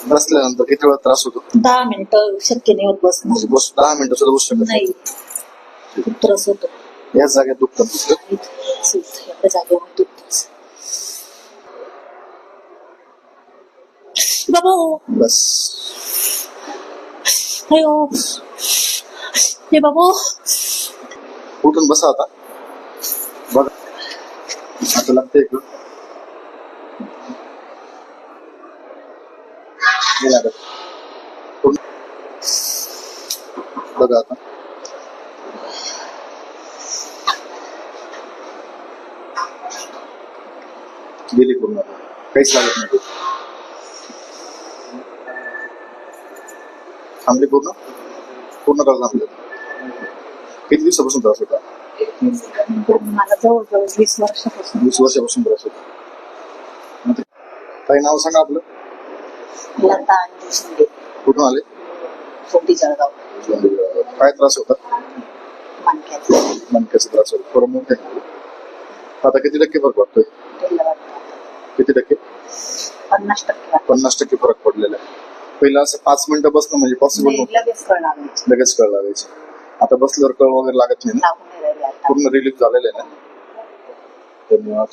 बसल्यानंतर किती वेळ त्रास होतो? 10 मिनिटं शक्य नाही होत बसणं. म्हणजे बस 10 मिनिटं सुद्धा बसू शकत नाही, खूप त्रास होतो. याच जागेत दुखतं एका जागेवर दुखतच. बाबा बस. अयो हे बाबा उठून बसा आता. बघा आता लागते का? नाही लागत. बघा आता गेली पूर्ण, काहीच लागत नाही. थांबले पूर्ण पूर्ण त्रास थांबले. किती दिवसापासून त्रास होता? मला जवळजवळ 20 वर्षापासून. 20 वर्षापासून त्रास होता. काही नाव सांगा आपलं. लता आणि शिंदे. कुठून आले? छोटी जळगाव. काय त्रास होता? मणक्याचा त्रास होता. थोडं मोठे. आता किती टक्के फरक पडतोय? किती टक्के? 50% फरक पडलेला आहे. पहिला असं 5 मिनिटं बसणं म्हणजे पॉसिबल नव्हतं. लगेच कळ लागायची. आता बसल्यावर कळ वगैरे लागत नाही ना? पूर्ण रिलीफ झालेलं आहे ना? धन्यवाद.